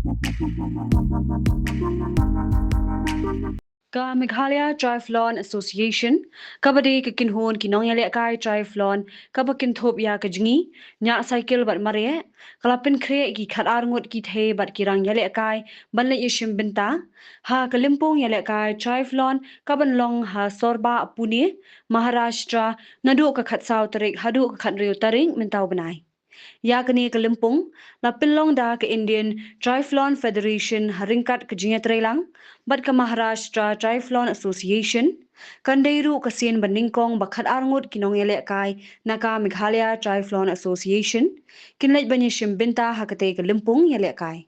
Ka Meghalaya Triathlon Association kabade ka kinhon kinong yale kai triathlon kabakin thop ya ka jingi nya cycle bat mare kalapin kre ki khatar ngut ki the bat kirang yale kai banle yishim binta ha kalimpong yale kai triathlon kaban long ha sorba Pune Maharashtra nadu ka khatsau tarik hadu ka khanriu taring mintau banai yakni Kalimpong la pilong da ke Indian Triathlon Federation haringkat ke Jaintia bat ke Maharashtra Triathlon Association kandairu ke Sien Nyngkong bakhat arngut kinong ele kai naka Meghalaya Triathlon Association kinlej banyishim binta hakate Kalimpong ele kai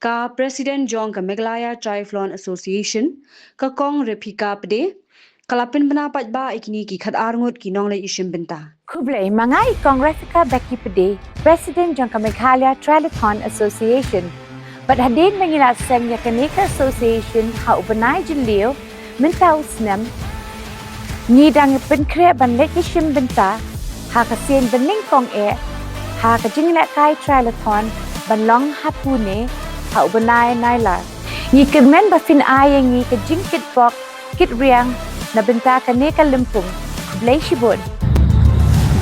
ka President Jong ka Meghalaya Triathlon Association ka kong repika pede kalapin bana paidbah ikini ki khat arngut kinong le ishim binta Kublai mangai Kongressika Beki Pede, President Jangka Meghalaya Triathlon Association. But hadin mengilat sang Yakaneka Association ha ubanai jilio mentau snem ni dang penkre ban lek ishim benta ha ka Sien Nyngkong ha ka jingla kai triathlon ban long ha Pune ha ubanai naila ni kemen ba fin ayang ni ka jingkit bok kit riang na benta ka ne Kalimpong blai shibon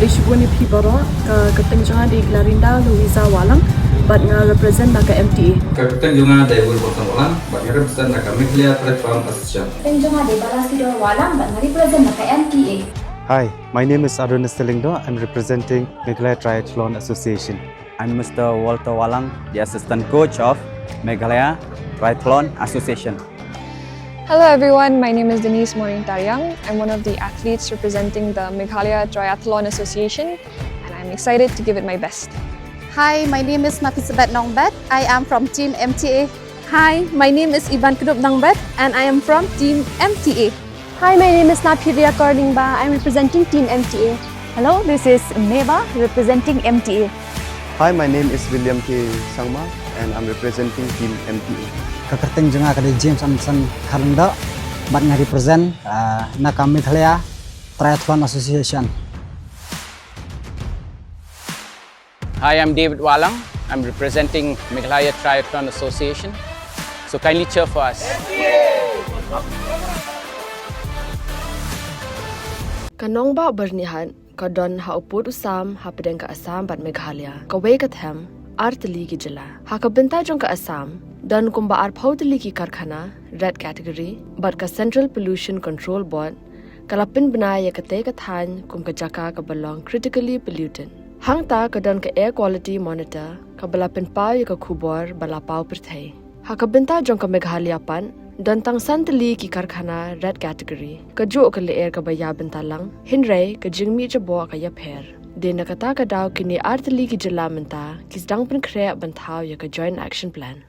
Lishibuni Pibara, Kapten Janga di Glarinda, Louisa Walang, but nga represent naka MTA. Kapten Janga di Bulbotang Walang, but nga represent naka Meghalaya Triathlon Association. Kapten Janga di Balasidor Walang, but nga represent naka MTA. Hi, my name is Arun Stilingdo. I'm representing Meghalaya Triathlon Association. I'm Mr. Walter Walang, the assistant coach of Meghalaya Triathlon Association. Hello everyone, my name is Denise Moring Taryang. I'm one of the athletes representing the Meghalaya Triathlon Association and I'm excited to give it my best. Hi, my name is Nafisabat Nongbet. I am from Team MTA. Hi, my name is Iban Kudup Nongbet and I am from Team MTA. Hi, my name is Napiria Kordingba. I'm representing Team MTA. Hello, this is Meva representing MTA. Hi, my name is William K. Sangma and I'm representing Team MTA. Kakateng Janga kade James Anderson Karanda, but nga represent naka Meghalaya Triathlon Association. Hi, I'm David Walang. I'm representing Meghalaya Triathlon Association. So kindly cheer for us. Kanong ba bernihan kadon ha upod usam ha pedeng ka Assam bat Meghalaya. Kaway kathem artali ki Jylla. Ha kabenta jong ka Assam dan kumba arpaudali ki karkhana red category but ka Central Pollution Control Board kalapin bniah kate kathan kum ka jaka ka belong critically polluted. Hangta kadon ka air quality monitor ka balapin pau ka Khubor balapau perthai. Ha kabenta jong ka Meghalaya pan dan tang santali ki karkhana red category ka jo ka le air ka baya bentalang hinrai ka jingmi jabo ka yapher. De nakata ka daw kini artali ki Jylla Mynta kisdang pen kre banthaw ya ka joint action plan.